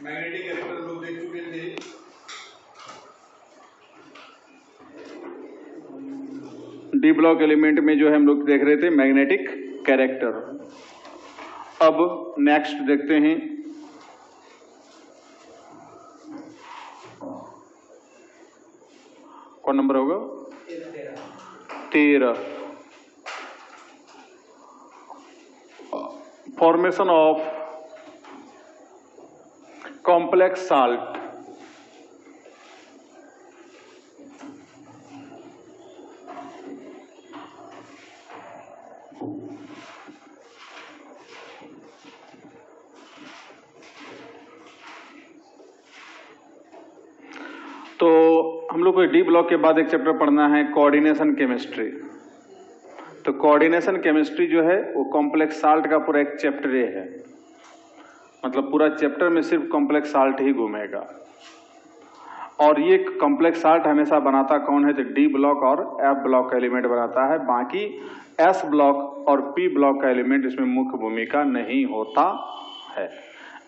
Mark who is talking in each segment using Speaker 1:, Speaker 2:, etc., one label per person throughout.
Speaker 1: Magnetic character लोग देख चुके थे। डी ब्लॉक एलिमेंट में जो है हम लोग देख रहे थे मैग्नेटिक कैरेक्टर। अब नेक्स्ट देखते हैं कौन नंबर होगा? 13। Formation of complex salt. तो हम लोग को डी ब्लॉक के बाद एक चैप्टर पढ़ना है कोऑर्डिनेशन केमिस्ट्री। तो कोऑर्डिनेशन केमिस्ट्री जो है वो कॉम्प्लेक्स साल्ट का पूरा एक चैप्टर है, मतलब पूरा चैप्टर में सिर्फ कॉम्प्लेक्स साल्ट ही घूमेगा। और ये कॉम्प्लेक्स साल्ट हमेशा बनाता कौन है? तो डी ब्लॉक और एफ ब्लॉक का एलिमेंट बनाता है। बाकी एस ब्लॉक और पी ब्लॉक का एलिमेंट इसमें मुख्य भूमिका नहीं होता है।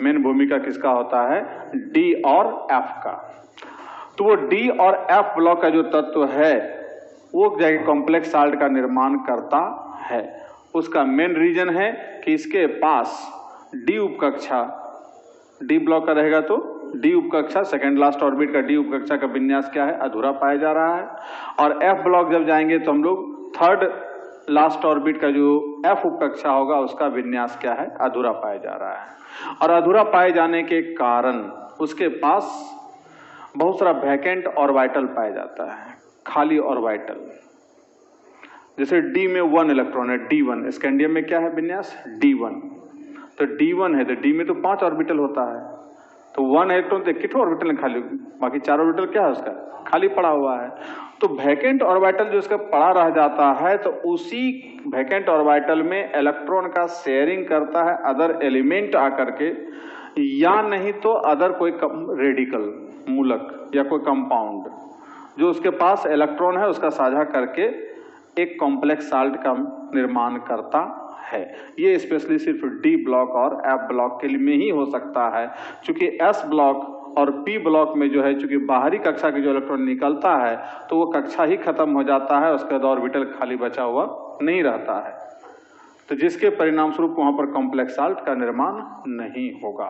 Speaker 1: मेन भूमिका किसका होता है? डी और एफ का। तो वो डी और एफ ब्लॉक का जो तत्व है वो जाके कॉम्प्लेक्स साल्ट का निर्माण करता है। उसका मेन रीजन है कि इसके पास डी उपकक्षा, डी ब्लॉक का रहेगा तो डी उपकक्षा सेकेंड लास्ट ऑर्बिट का डी उपकक्षा का विन्यास क्या है? अधूरा पाया जा रहा है। और एफ ब्लॉक जब जाएंगे तो हम लोग थर्ड लास्ट ऑर्बिट का जो एफ उपकक्षा होगा उसका विन्यास क्या है? अधूरा पाया जा रहा है। और अधूरा पाए जाने के कारण उसके पास बहुत सारा वैकेंट ऑर्बिटल पाया जाता है, खाली ऑर्बिटल। जैसे डी में 1 इलेक्ट्रॉन है, D1। स्कैंडियम में क्या है विन्यास? D1। तो D1 है तो डी में तो 5 ऑर्बिटल होता है, तो 1 इलेक्ट्रॉन तो कितने ऑर्बिटल है? खाली। बाकी 4 ऑर्बिटल क्या है उसका? खाली पड़ा हुआ है। तो वैकेंट ऑर्बिटल जो इसका पड़ा रह जाता है तो उसी वैकेंट ऑर्बिटल में इलेक्ट्रॉन का शेयरिंग करता है अदर एलिमेंट आकर के, या नहीं तो अदर कोई रेडिकल मूलक या कोई कंपाउंड जो उसके पास इलेक्ट्रॉन है उसका साझा करके एक कॉम्प्लेक्स साल्ट का निर्माण करता है। ये स्पेशली सिर्फ डी ब्लॉक और एफ ब्लॉक के लिए में ही हो सकता है, क्योंकि एस ब्लॉक और पी ब्लॉक में जो है चूंकि बाहरी कक्षा के जो इलेक्ट्रॉन निकलता है तो वो कक्षा ही खत्म हो जाता है, उसके बाद ऑर्बिटल खाली बचा हुआ नहीं रहता है। तो जिसके परिणाम स्वरूप वहां पर कॉम्प्लेक्स साल्ट का निर्माण नहीं होगा।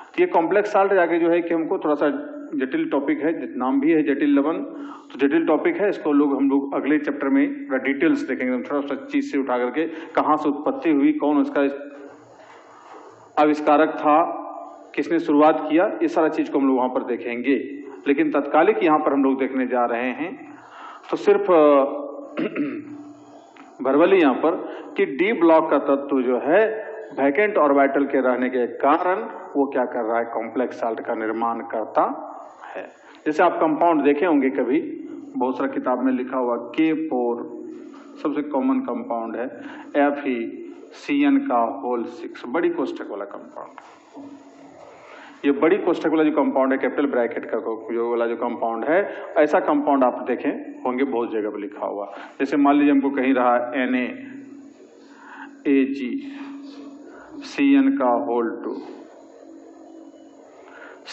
Speaker 1: तो ये कॉम्प्लेक्स साल्ट जाके जो है कि हमको थोड़ा सा जटिल टॉपिक है, नाम भी है जटिल लवण, तो जटिल टॉपिक है। इसको हम लोग अगले चैप्टर में डिटेल्स देखेंगे, थोड़ा सा चीज से उठा करके कहाँ से उत्पत्ति हुई, कौन उसका आविष्कारक था, किसने शुरुआत किया, ये सारा चीज को हम लोग वहां पर देखेंगे। लेकिन तत्कालिक यहाँ पर हम लोग देखने जा रहे हैं तो सिर्फ भरवली यहाँ पर कि डी ब्लॉक का तत्व जो है वैकेंट ऑर्बिटल के रहने के कारण वो क्या कर रहा है? कॉम्प्लेक्स साल्ट का निर्माण करता है। जैसे आप कंपाउंड देखे होंगे कभी, बहुत सारा किताब में लिखा हुआ K4 सबसे कॉमन कंपाउंड है, FeCN का होल 6 बड़ी कोष्ठक वाला कंपाउंड। ये बड़ी कोष्ठक वाला जो कंपाउंड है, कैपिटल ब्रैकेट का जो वाला जो कंपाउंड है, ऐसा कंपाउंड आप देखें होंगे बहुत जगह पर लिखा हुआ। जैसे मान लीजिए हमको कहीं रहा NaAg CN का होल 2,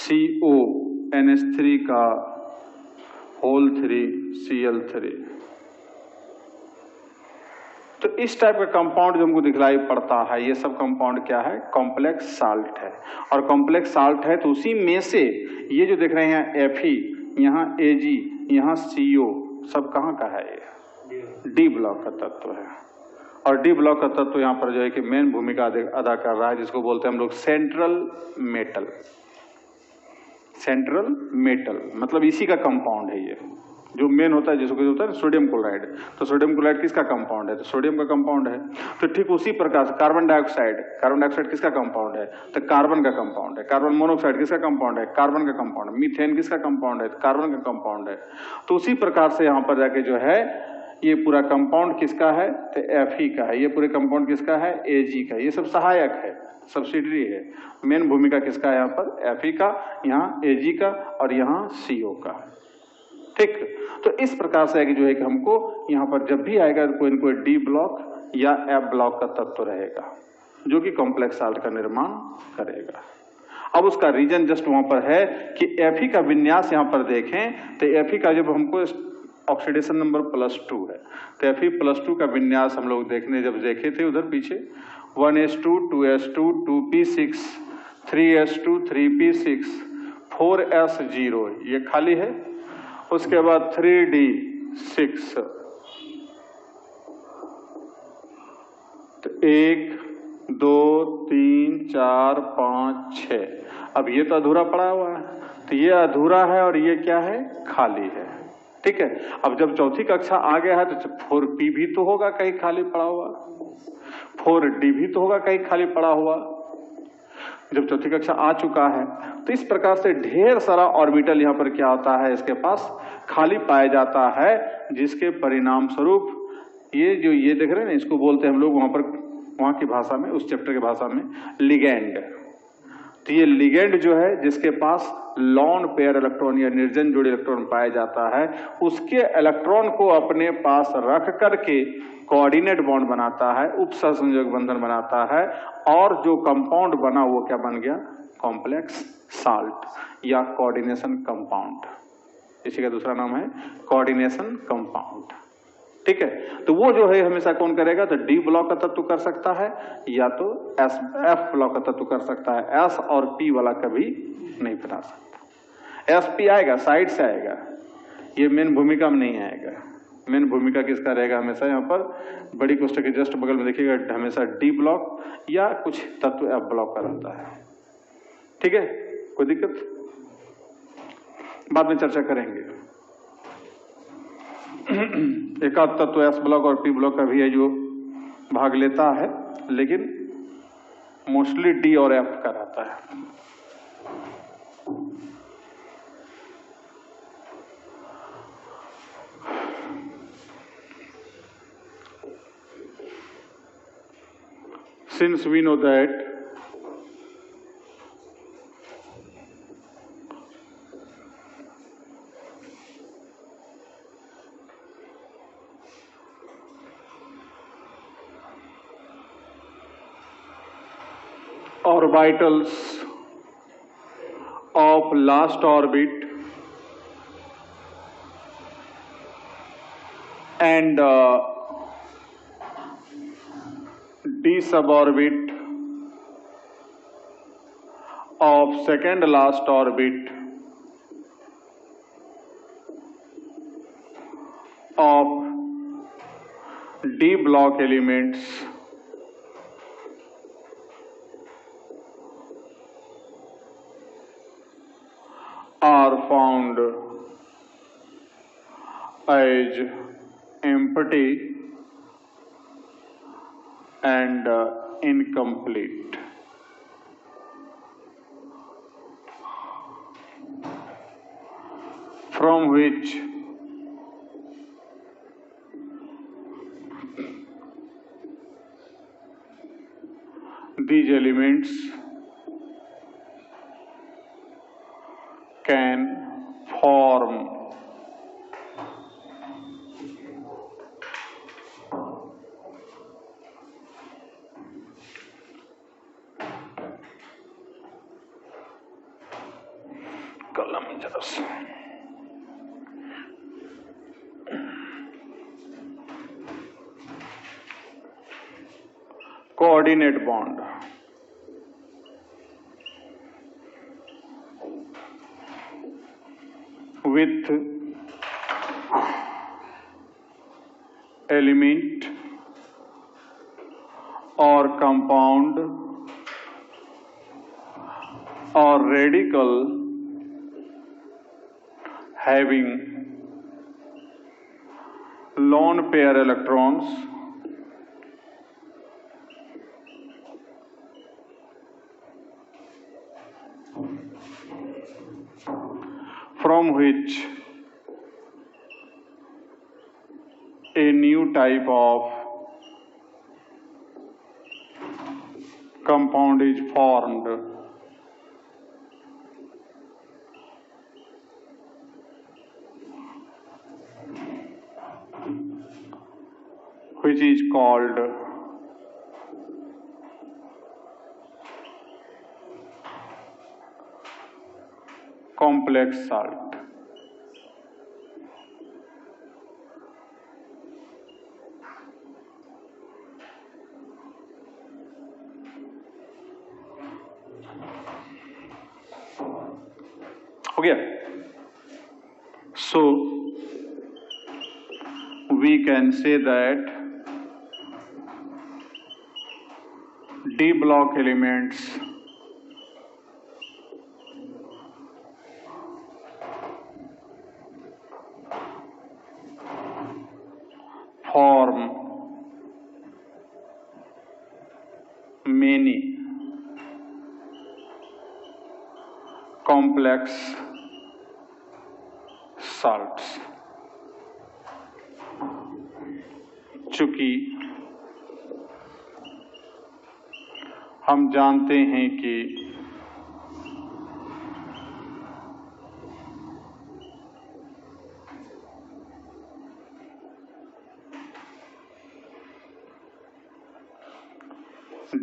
Speaker 1: CO NH3 का होल 3 Cl3। तो इस टाइप का कंपाउंड जो हमको दिखलाई पड़ता है, ये सब कंपाउंड क्या है? कॉम्प्लेक्स साल्ट है। और कॉम्प्लेक्स साल्ट है तो उसी में से ये जो देख रहे हैं Fe, यहाँ Ag, यहाँ CO, सब कहाँ का है? ये डी ब्लॉक का तत्व है। और डी ब्लॉक का तत्व यहाँ पर जो है कि मेन भूमिका अदा कर रहा है, जिसको बोलते हैं हम लोग सेंट्रल मेटल। सेंट्रल मेटल मतलब इसी का कंपाउंड है ये, जो मेन होता है, जिसको होता है सोडियम क्लोराइड। तो सोडियम क्लोराइड किसका कंपाउंड है? तो सोडियम का कंपाउंड है। तो ठीक उसी प्रकार से कार्बन डाइऑक्साइड किसका कंपाउंड है? तो कार्बन का कंपाउंड है। कार्बन मोनोऑक्साइड किसका कंपाउंड है? कार्बन का कंपाउंड है। मीथेन किसका कंपाउंड है? तो कार्बन का कंपाउंड है। तो उसी प्रकार से यहाँ पर जाके जो है ये पूरा कंपाउंड किसका है? तो Fe का है। ये पूरे कंपाउंड किसका है? Ag का। ये सब सहायक है, सब्सिडरी है। मेन भूमिका किसका है यहाँ पर? Fe का, यहाँ Ag का और यहाँ CO का। ठीक, तो इस प्रकार से जो है कि हमको यहाँ पर जब भी आएगा कोई न कोई डी ब्लॉक या एफ ब्लॉक का तत्व रहेगा। जो कि कॉम्प्लेक्स साल्ट का निर्माण करेगा। अब उसका रीजन जस्ट वहां पर है कि Fe का विन्यास यहां पर देखें तो Fe का जब हमको ऑक्सीडेशन नंबर +2 है तो Fe+2 का विन्यास हम लोग जब देखे थे उधर पीछे 1s2 2s2 2p6 3s2 3p6 4s0 ये खाली है। उसके बाद 3d6 तो 1 2 3 4 5 6। अब ये तो अधूरा पड़ा हुआ है तो ये अधूरा है और ये क्या है, खाली है। ठीक है, अब जब चौथी कक्षा आ गया है तो 4p भी तो होगा कहीं खाली पड़ा हुआ, 4d भी तो होगा कहीं खाली पड़ा हुआ। जब चौथी कक्षा आ चुका है तो इस प्रकार से ढेर सारा ऑर्बिटल यहां पर क्या होता है, इसके पास खाली पाया जाता है, जिसके परिणाम स्वरूप ये जो ये देख रहे हैं ना, इसको बोलते हैं हम लोग वहां की भाषा में, उस चैप्टर की भाषा में लिगेंड। तो ये लिगेंड जो है जिसके पास लॉन पेयर इलेक्ट्रॉन या निर्जन जोड़ी इलेक्ट्रॉन पाया जाता है, उसके इलेक्ट्रॉन को अपने पास रख करके कोऑर्डिनेट बॉन्ड बनाता है, उपसहसंयोजक बंधन बनाता है, और जो कंपाउंड बना वो क्या बन गया, कॉम्प्लेक्स साल्ट या कोऑर्डिनेशन कंपाउंड। इसी का दूसरा नाम है कोऑर्डिनेशन कंपाउंड। ठीक है, तो वो जो है हमेशा कौन करेगा, तो डी ब्लॉक का तत्व कर सकता है या तो एफ ब्लॉक का तत्व कर सकता है। एस और पी वाला कभी नहीं बना सकता। एस पी आएगा साइड से आएगा, ये मेन भूमिका में नहीं आएगा। मेन भूमिका किसका रहेगा, हमेशा यहाँ पर बड़ी कोष्ठक के जस्ट बगल में देखिएगा हमेशा डी ब्लॉक या कुछ तत्व एफ ब्लॉक का रहता है। ठीक है, कोई दिक्कत, बाद में चर्चा करेंगे। एक आध तत्व एस ब्लॉक और पी ब्लॉक का भी है जो भाग लेता है, लेकिन मोस्टली डी और एफ का रहता है। Since we know that orbitals of last orbit and d suborbit of second last orbit of d block elements are found as empty and incomplete. From which these elements can form कलम जरा सा coordinate bond with element or compound or radical having lone pair electrons from which a new type of compound is formed, which is called complex salt. हो गया? So we can say that D block elements form many complex salts। चूंकि हम जानते हैं कि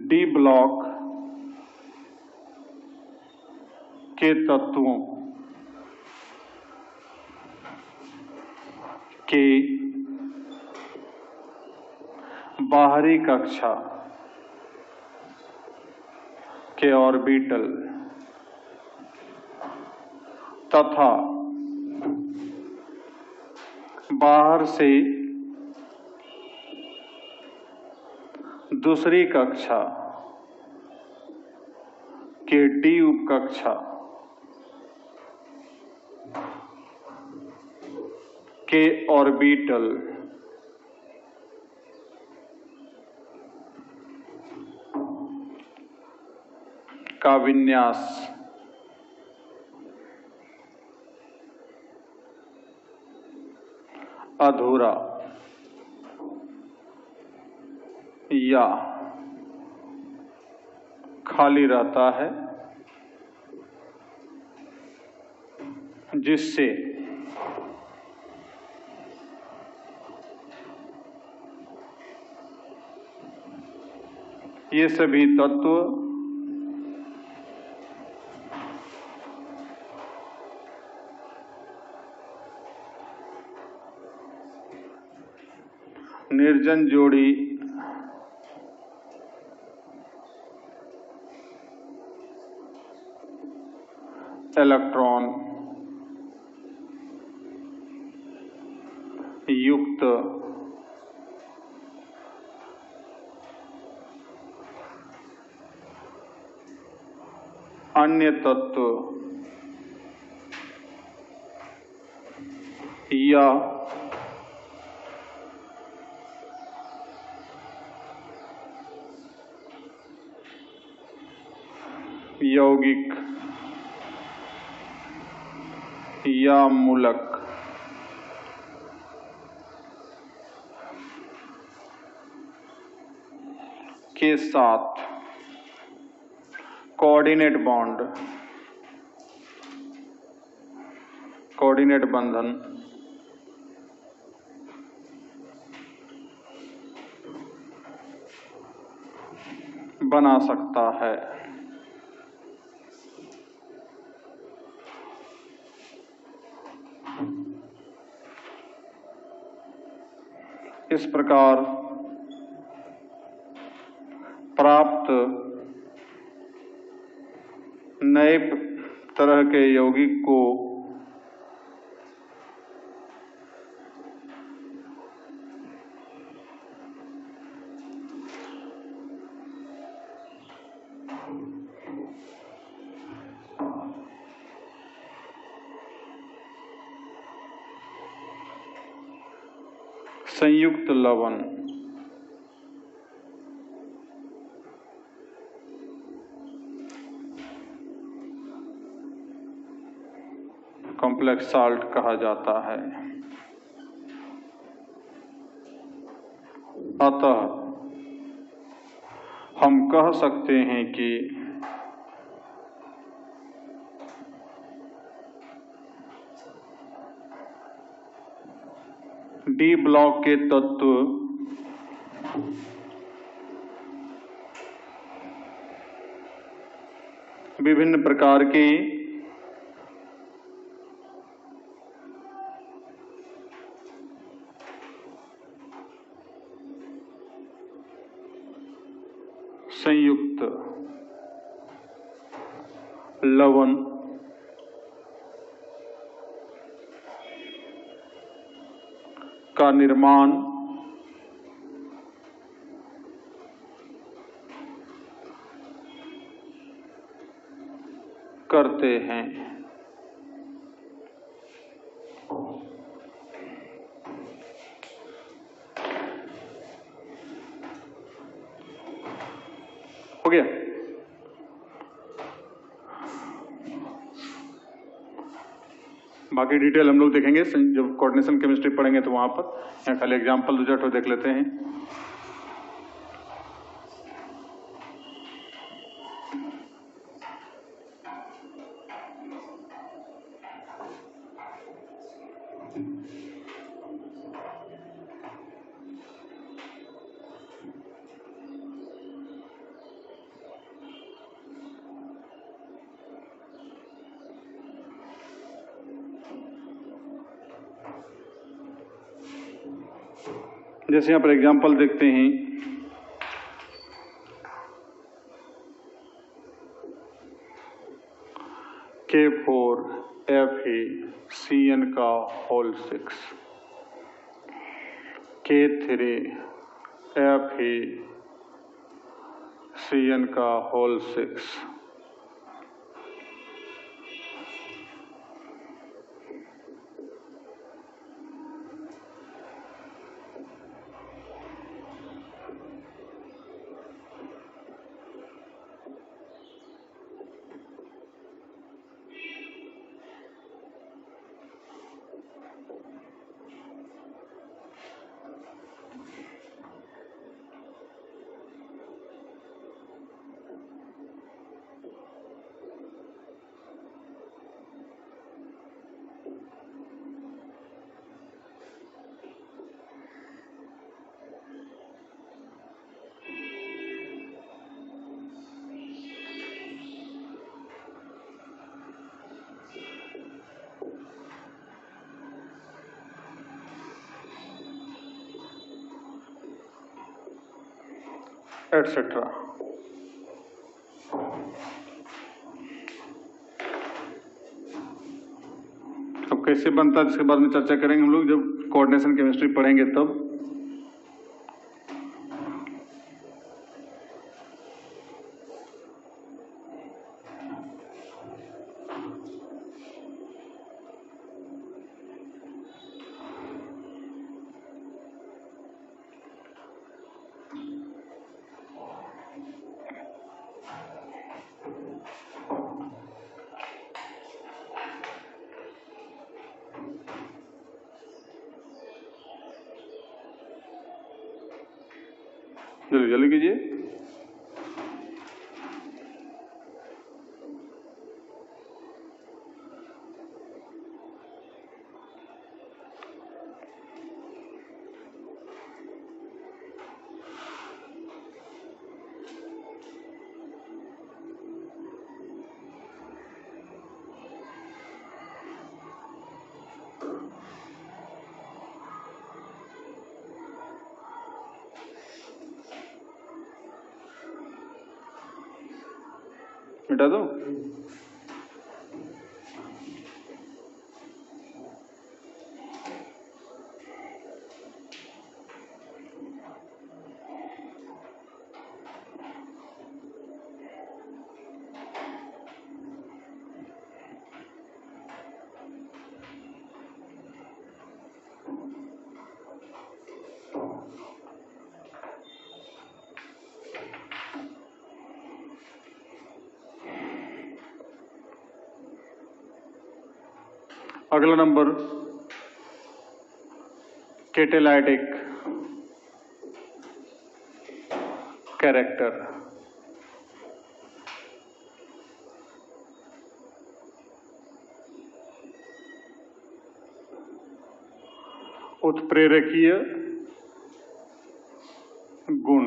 Speaker 1: D block के तत्वों के बाहरी कक्षा के ऑर्बिटल तथा बाहर से दूसरी कक्षा के डी उपकक्षा के ऑर्बिटल का विन्यास अधूरा या खाली रहता है, जिससे ये सभी तत्व निर्जन जोड़ी इलेक्ट्रॉन युक्त अन्य तत्व या यौगिक या मूलक के साथ कोऑर्डिनेट बंधन बना सकता है। इस प्रकार प्राप्त नए तरह के यौगिक को संयुक्त लवण कॉम्प्लेक्स साल्ट कहा जाता है। अतः हम कह सकते हैं कि डी ब्लॉक के तत्व विभिन्न प्रकार की संयुक्त लवण का निर्माण करते हैं। हो गया। बाकी डिटेल हम लोग देखेंगे जब कोऑर्डिनेशन केमिस्ट्री पढ़ेंगे तो वहां पर। यहाँ खाली एग्जाम्पल 2 देख लेते हैं। जैसे यहाँ पर एग्जाम्पल देखते हैं, K4FeCN का होल 6, K3FeCN का होल 6, एटसेट्रा। अब कैसे बनता है इसके बारे में चर्चा करेंगे हम लोग जब कोऑर्डिनेशन केमिस्ट्री पढ़ेंगे तब। जल्दी जल्दी कीजिए। मिटा दो। अगला नंबर कैटालाइटिक कैरेक्टर। उत्प्रेरकीय गुण।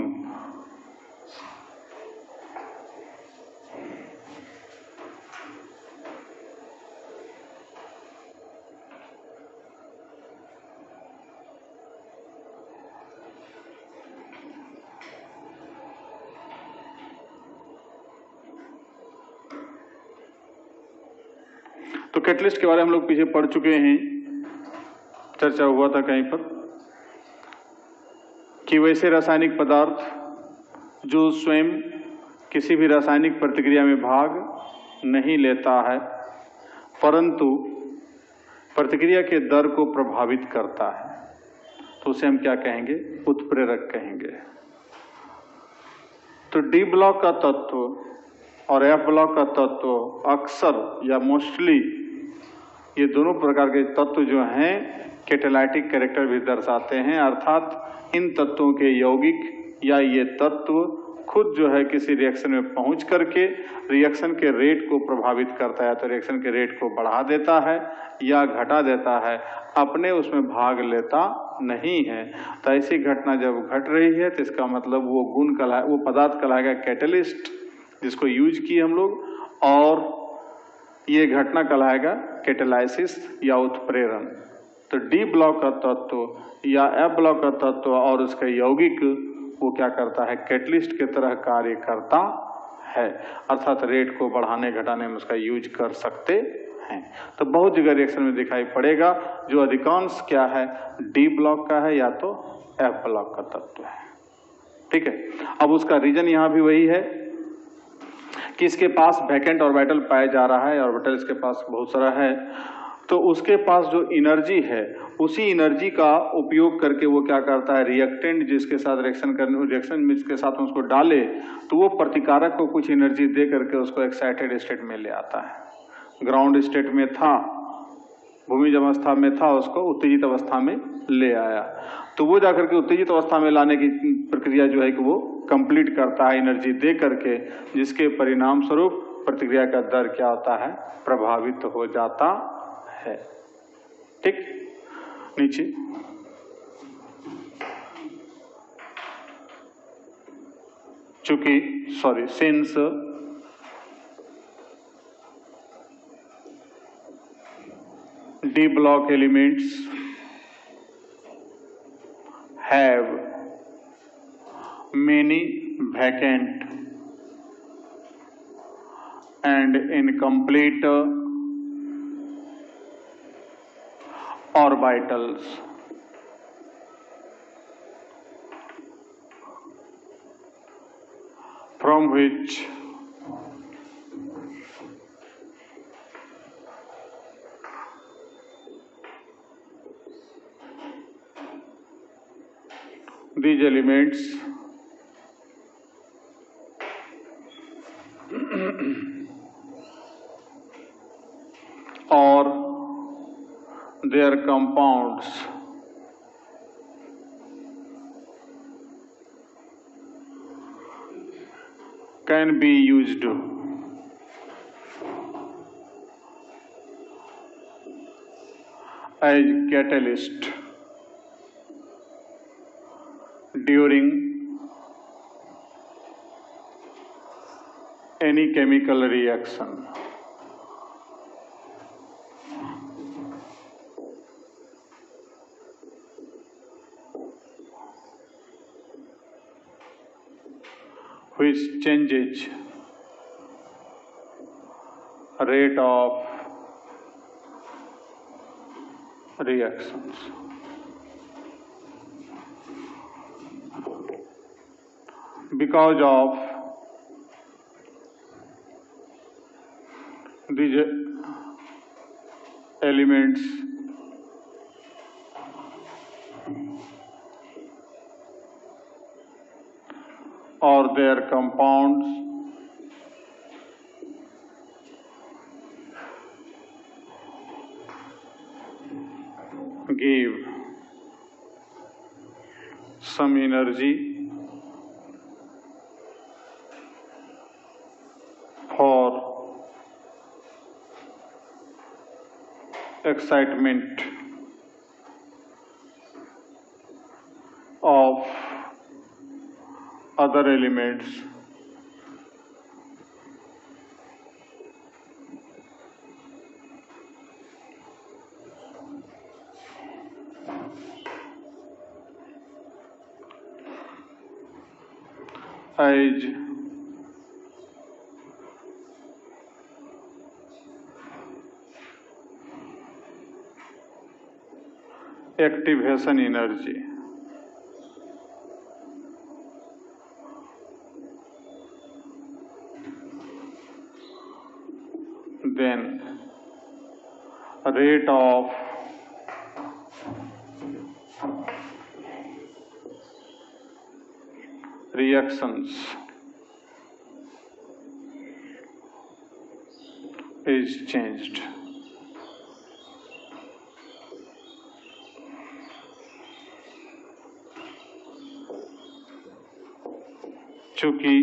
Speaker 1: कैटलिस्ट के बारे में हम लोग पीछे पढ़ चुके हैं, चर्चा हुआ था कहीं पर कि वैसे रासायनिक पदार्थ जो स्वयं किसी भी रासायनिक प्रतिक्रिया में भाग नहीं लेता है परंतु प्रतिक्रिया के दर को प्रभावित करता है, तो उसे हम क्या कहेंगे? उत्प्रेरक कहेंगे। तो डी ब्लॉक का तत्व और एफ ब्लॉक का तत्व अक्सर या मोस्टली ये दोनों प्रकार के तत्व जो हैं कैटालाइटिक कैरेक्टर भी दर्शाते हैं, अर्थात इन तत्वों के यौगिक या ये तत्व खुद जो है किसी रिएक्शन में पहुंच करके रिएक्शन के रेट को प्रभावित करता है, तो रिएक्शन के रेट को बढ़ा देता है या घटा देता है, अपने उसमें भाग लेता नहीं है। तो ऐसी घटना जब घट रही है तो इसका मतलब वो गुण कहलाए, वो पदार्थ कहलाएगा कैटलिस्ट, जिसको यूज किए हम लोग, और ये घटना कहलाएगा कैटालाइसिस या उत्प्रेरण। तो डी ब्लॉक का तत्व या एफ ब्लॉक का तत्व और उसका यौगिक वो क्या करता है? कैटलिस्ट की तरह कार्य करता है, अर्थात रेट को बढ़ाने घटाने में उसका यूज कर सकते हैं। तो बहुत जगह रिएक्शन में दिखाई पड़ेगा, जो अधिकांश क्या है? डी ब्लॉक का है या तो एफ ब्लॉक का तत्व है। ठीक है, अब उसका रीजन यहां भी वही है कि इसके पास वैकेंट ऑर्बिटल पाया जा रहा है, ऑर्बिटल इसके पास बहुत सारा है, तो उसके पास जो एनर्जी है उसी एनर्जी का उपयोग करके वो क्या करता है? रिएक्टेंट जिसके साथ रिएक्शन जिसके साथ उसको डाले तो वो प्रतिकारक को कुछ एनर्जी दे करके उसको एक्साइटेड स्टेट में ले आता है। ग्राउंड स्टेट में था, भूमिज अवस्था में था, उसको उत्तेजित अवस्था में ले आया, तो वो जाकर के उत्तेजित अवस्था में लाने की प्रक्रिया जो है कि वो कंप्लीट करता है एनर्जी दे करके, जिसके परिणाम स्वरूप प्रतिक्रिया का दर क्या होता है? प्रभावित हो जाता है। ठीक, नीचे चूंकि since D block elements have many vacant and incomplete orbitals from which these elements or their compounds can be used as catalyst during any chemical reaction. Which changes rate of reactions. Because of these elements or their compounds give some energy for excitement of other elements as activation energy. Then rate of reactions is changed. चूंकि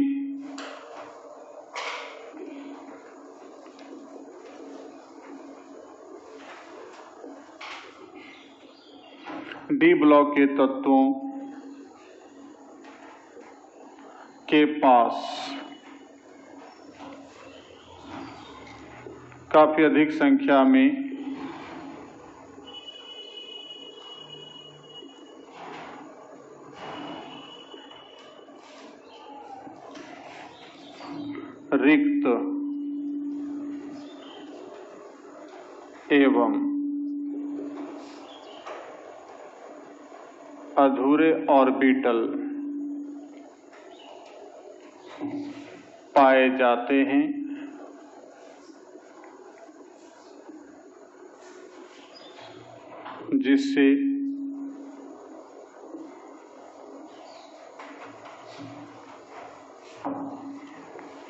Speaker 1: D block के तत्वों के पास काफी अधिक संख्या में रिक्त एवं अधूरे ऑर्बिटल पाए जाते हैं, जिससे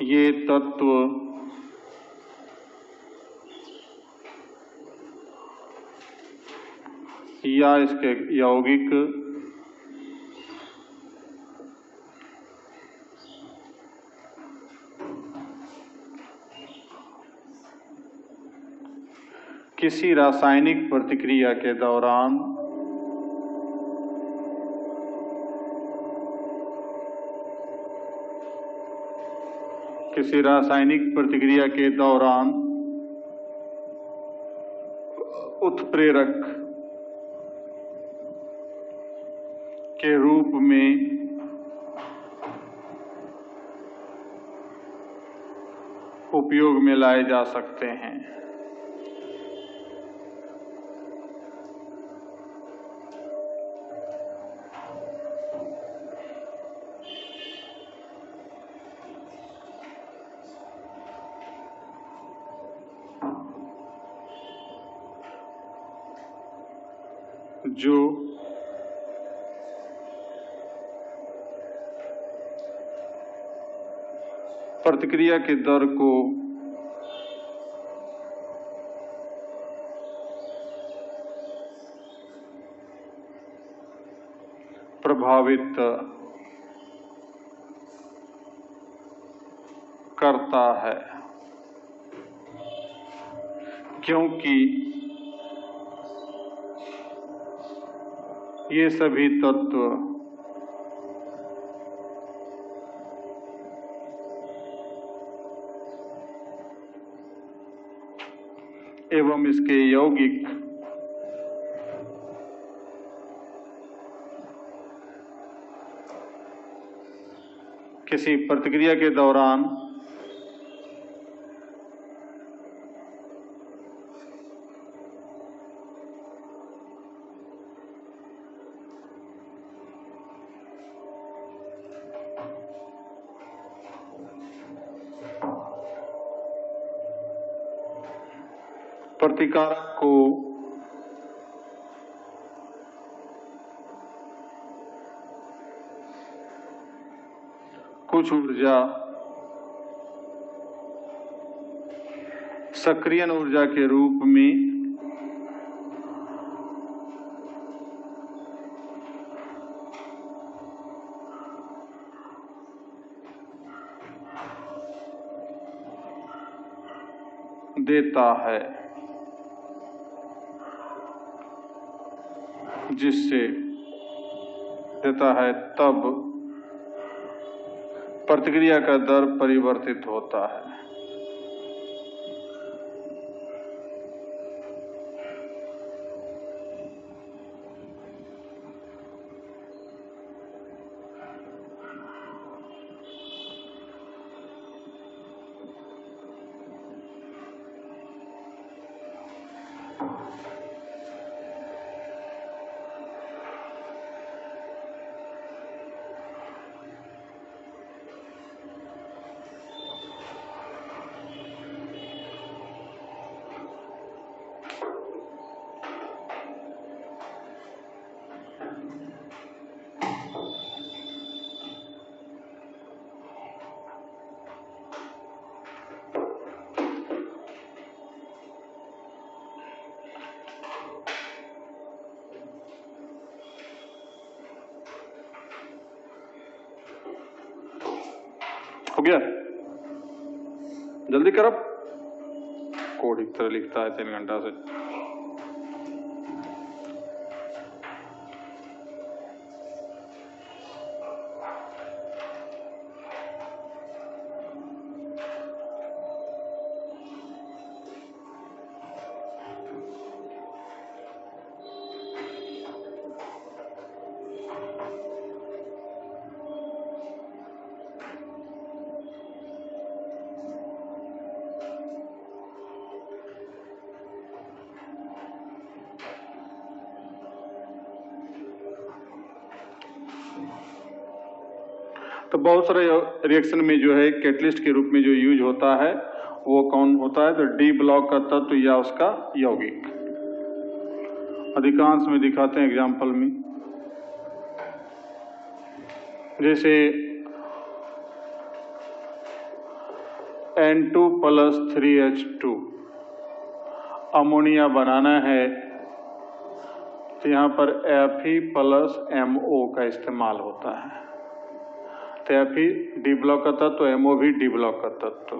Speaker 1: ये तत्व या इसके यौगिक किसी रासायनिक प्रतिक्रिया के दौरान उत्प्रेरक के रूप में उपयोग में लाए जा सकते हैं। जो प्रतिक्रिया के दर को प्रभावित करता है, क्योंकि ये सभी तत्व एवं इसके यौगिक किसी प्रतिक्रिया के दौरान प्रतिकारक को कुछ ऊर्जा सक्रियण ऊर्जा के रूप में देता है, जिससे देता है तब प्रतिक्रिया का दर परिवर्तित होता है। हो गया? जल्दी करो, कोड एक तरह लिखता है 3 घंटा से। तो बहुत सारे रिएक्शन में जो है कैटलिस्ट के रूप में जो यूज होता है वो कौन होता है? तो डी ब्लॉक का तत्व या उसका यौगिक। अधिकांश में दिखाते हैं एग्जाम्पल में, जैसे N2+3H2 अमोनिया बनाना है तो यहाँ पर Fe+MO का इस्तेमाल होता है। तो Fe डी ब्लॉक का तत्व, MO भी डी ब्लॉक का तत्व।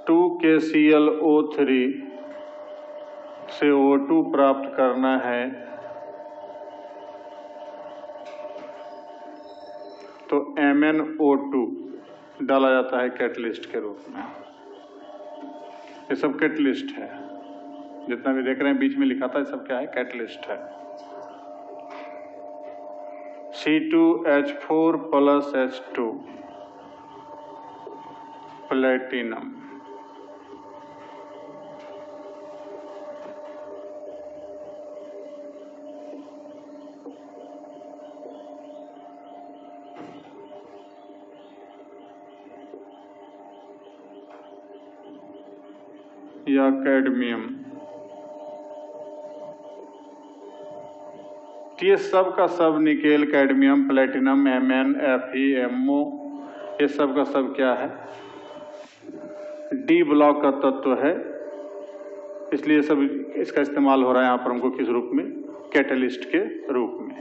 Speaker 1: 2KClO3 से O2 प्राप्त करना है तो MnO2 डाला जाता है कैटलिस्ट के रूप में। ये सब कैटलिस्ट है, जितना भी देख रहे हैं बीच में लिखा था, ये सब क्या है? कैटलिस्ट है। C2H4+H2 platinum. या कैडमियम। ये सब का सब nickel, cadmium, platinum, Mn, Fe, MO, ये सब का सब क्या है? डी ब्लॉक का तत्व है। इसलिए सब इसका इस्तेमाल हो रहा है यहाँ पर हमको किस रूप में? कैटलिस्ट के रूप में।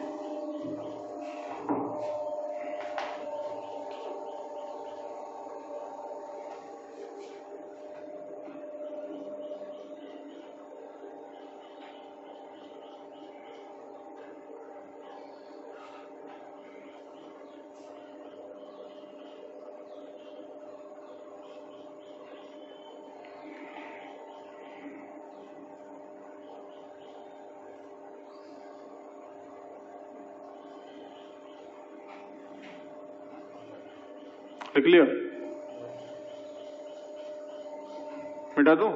Speaker 1: लिख लिया? मिटा दूं?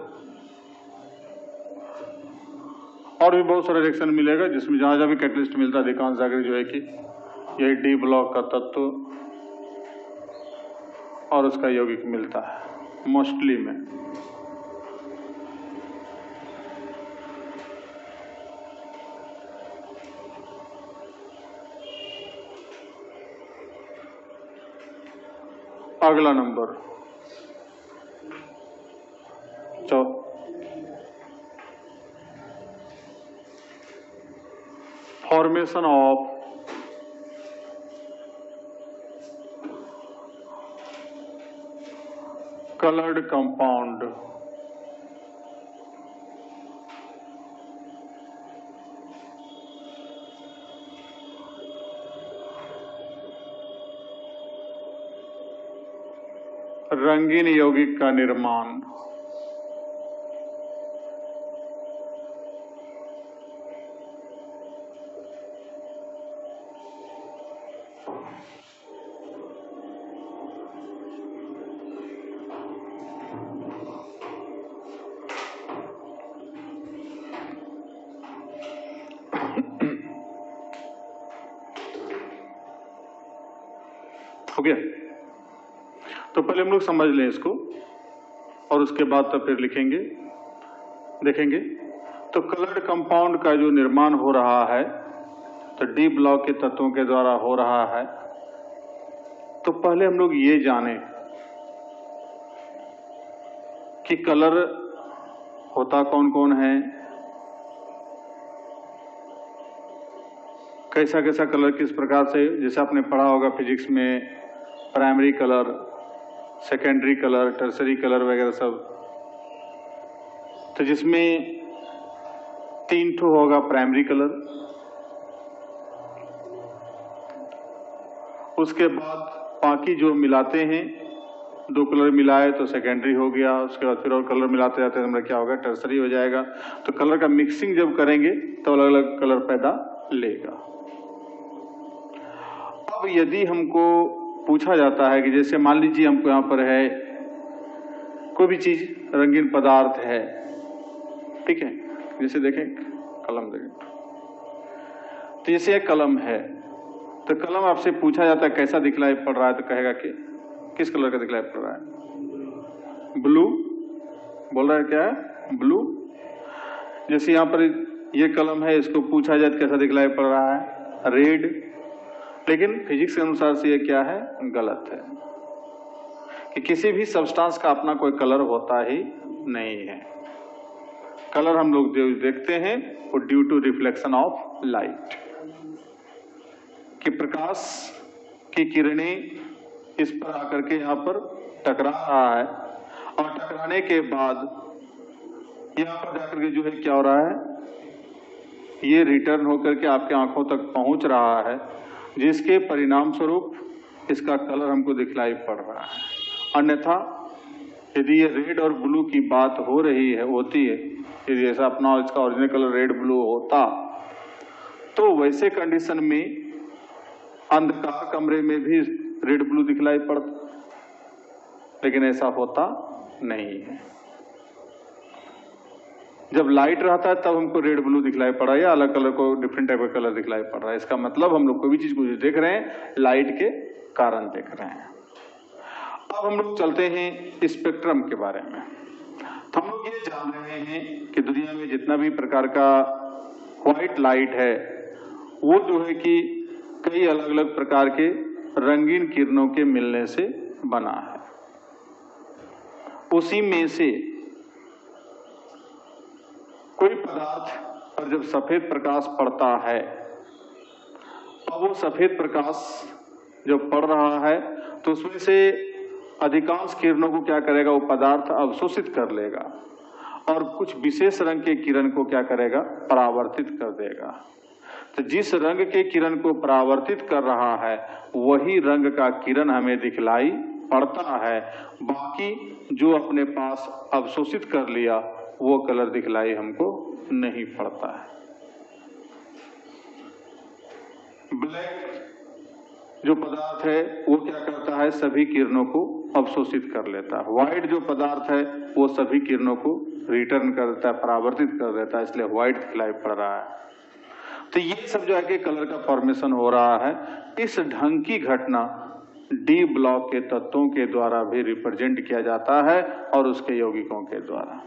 Speaker 1: और भी बहुत सारा रिएक्शन मिलेगा जिसमें जहां जहां भी कैटलिस्ट मिलता है अधिकांश जाकर जो है कि यही डी ब्लॉक का तत्व और उसका यौगिक मिलता है मोस्टली में। अगला number formation of colored compound रंगीन यौगिक का निर्माण। हो गया? तो पहले हम लोग समझ लें इसको और उसके बाद तो फिर लिखेंगे, देखेंगे। तो कलर्ड कंपाउंड का जो निर्माण हो रहा है तो डी ब्लॉक के तत्वों के द्वारा हो रहा है। तो पहले हम लोग ये जाने कि कलर होता कौन कौन है। कैसा कैसा कलर किस प्रकार से, जैसे आपने पढ़ा होगा फिजिक्स में primary colour, secondary colour, tertiary colour वगैरह सब। तो जिसमें 3 ठो होगा प्राइमरी कलर, उसके बाद बाकी जो मिलाते हैं 2 कलर मिलाए तो सेकेंडरी हो गया, उसके बाद फिर और कलर मिलाते जाते हैं हमारा क्या होगा, टर्सरी हो जाएगा। तो कलर का मिक्सिंग जब करेंगे तो अलग अलग कलर पैदा लेगा। अब यदि हमको पूछा जाता है कि जैसे मान लीजिए हमको यहाँ पर है कोई भी चीज रंगीन पदार्थ है, ठीक है, जैसे देखें कलम देखें, तो जैसे एक कलम है, तो कलम आपसे पूछा जाता है कैसा दिखलाई पड़ रहा है, तो कहेगा कि किस कलर का दिखलाई पड़ रहा है, ब्लू बोल रहा है, क्या है, ब्लू। जैसे यहाँ पर ये कलम है, इसको पूछा जाए तो कैसा दिखलाई पड़ रहा है, रेड। लेकिन फिजिक्स के अनुसार से ये क्या है, गलत है, कि किसी भी सब्सटेंस का अपना कोई कलर होता ही नहीं है। कलर हम लोग जो देखते हैं वो due to reflection of light, कि प्रकाश की किरणें इस पर आकर के यहाँ पर टकरा रहा है, और टकराने के बाद यहाँ पर जाकर के जो है क्या हो रहा है, ये रिटर्न होकर के आपके आंखों तक पहुंच रहा है, जिसके परिणाम स्वरूप इसका कलर हमको दिखलाई पड़ रहा है। अन्यथा यदि ये रेड और ब्लू की बात हो रही है, होती है, यदि ऐसा अपना इसका ओरिजिनल कलर रेड ब्लू होता, तो वैसे कंडीशन में अंधकार कमरे में भी रेड ब्लू दिखलाई पड़ता, लेकिन ऐसा होता नहीं है। जब लाइट रहता है तब हमको रेड ब्लू दिखलाई पड़ रहा है, या अलग कलर को डिफरेंट टाइप का कलर दिखलाई पड़ रहा है। इसका मतलब हम लोग कोई भी चीज को देख रहे हैं लाइट के कारण देख रहे हैं। अब हम लोग चलते हैं स्पेक्ट्रम के बारे में। तो हम लोग ये जान रहे हैं कि दुनिया में जितना भी प्रकार का व्हाइट लाइट है वो जो है कि कई अलग अलग प्रकार के रंगीन किरणों के मिलने से बना है। उसी में से कोई पदार्थ पर जब सफेद प्रकाश पड़ता है, अब वो सफेद प्रकाश जब पड़ रहा है तो उसमें से अधिकांश किरणों को क्या करेगा, वो पदार्थ अवशोषित कर लेगा, और कुछ विशेष रंग के किरण को क्या करेगा, परावर्तित कर देगा। तो जिस रंग के किरण को परावर्तित कर रहा है वही रंग का किरण हमें दिखलाई पड़ता है, बाकी जो अपने पास अवशोषित कर लिया वो कलर दिखलाई हमको नहीं पड़ता है। ब्लैक जो पदार्थ है वो क्या करता है, सभी किरणों को अवशोषित कर लेता है। व्हाइट जो पदार्थ है वो सभी किरणों को रिटर्न कर देता है, परावर्तित कर देता है, इसलिए व्हाइट दिखलाई पड़ रहा है। तो ये सब जो है कि कलर का फॉर्मेशन हो रहा है। इस ढंग की घटना डी ब्लॉक के तत्वों के द्वारा भी रिप्रेजेंट किया जाता है, और उसके यौगिकों के द्वारा,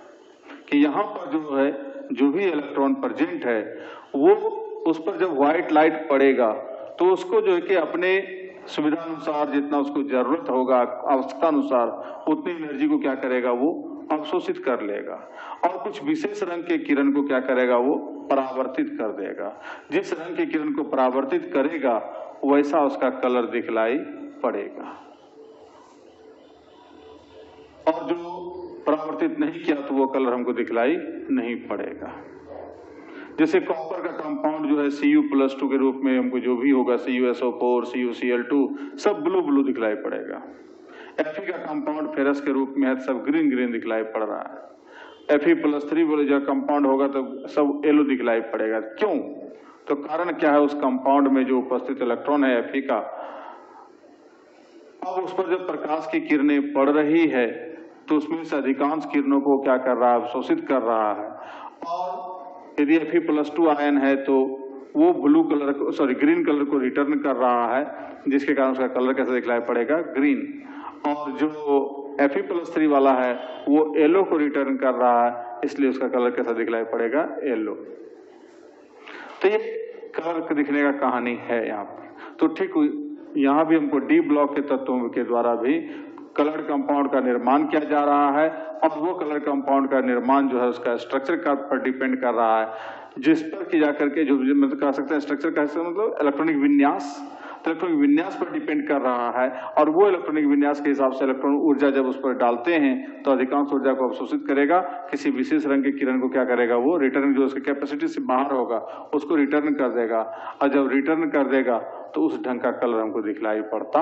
Speaker 1: कि यहाँ पर जो है जो भी इलेक्ट्रॉन प्रेजेंट है वो उस पर जब व्हाइट लाइट पड़ेगा तो उसको जो है कि अपने सुविधा अनुसार जितना उसको जरूरत होगा, आवश्यकता अनुसार उतनी एनर्जी को क्या करेगा, वो अवशोषित कर लेगा, और कुछ विशेष रंग के किरण को क्या करेगा, वो परावर्तित कर देगा। जिस रंग के किरण को परावर्तित करेगा वैसा उसका कलर दिखलाई पड़ेगा, और जो परावर्तित नहीं किया तो वो कलर हमको दिखलाई नहीं पड़ेगा। जैसे कॉपर का कंपाउंड जो है Cu+2 के रूप में हमको जो भी होगा, CuSO4, CuCl2, सब ब्लू ब्लू दिखलाई पड़ेगा। Fe का कंपाउंड फेरस के रूप में है, सब ग्रीन ग्रीन दिखलाई पड़ रहा है। Fe+3 बोले जो कंपाउंड होगा तो सब येलो दिखलाई पड़ेगा। क्यों? तो कारण क्या है, उस कंपाउंड में जो उपस्थित इलेक्ट्रॉन है Fe का, अब उस पर जब प्रकाश की किरणें पड़ रही है तो उसमें से अधिकांश किरणों को क्या कर रहा है, अवशोषित कर रहा है, और यदि Fe+2 आयन है तो वो ब्लू कलर को, सॉरी ग्रीन कलर को रिटर्न कर रहा है, जिसके कारण उसका कलर कैसा दिखलाई पड़ेगा, ग्रीन। और जो Fe+3 वाला है वो येलो को रिटर्न कर रहा है, इसलिए उसका कलर कैसा दिखलाई पड़ेगा, येलो। तो ये कलर दिखने का कहानी है यहाँ पर। तो ठीक यहाँ भी हमको डी ब्लॉक के तत्वों के द्वारा भी कलर कंपाउंड का निर्माण किया जा रहा है और वो कलर कंपाउंड का निर्माण जो है उसका स्ट्रक्चर का पर डिपेंड कर रहा है, जिस पर की जाकर के जो मतलब कह सकते हैं स्ट्रक्चर का मतलब इलेक्ट्रॉनिक विन्यास, तो इलेक्ट्रॉनिक विन्यास पर डिपेंड कर रहा है और वो इलेक्ट्रॉनिक विन्यास के हिसाब से इलेक्ट्रॉन ऊर्जा जब उस पर डालते हैं तो अधिकांश ऊर्जा को अवशोषित करेगा, किसी विशेष रंग के किरण को क्या करेगा, वो रिटर्न जो उसकी कैपेसिटी से बाहर होगा उसको रिटर्न कर देगा और जब रिटर्न कर देगा तो उस ढंग का कलर हमको दिखलाई पड़ता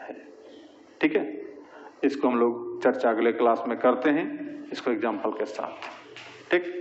Speaker 1: है। ठीक है, इसको हम लोग चर्चा अगले क्लास में करते हैं, इसको एग्जाम्पल के साथ। ठीक।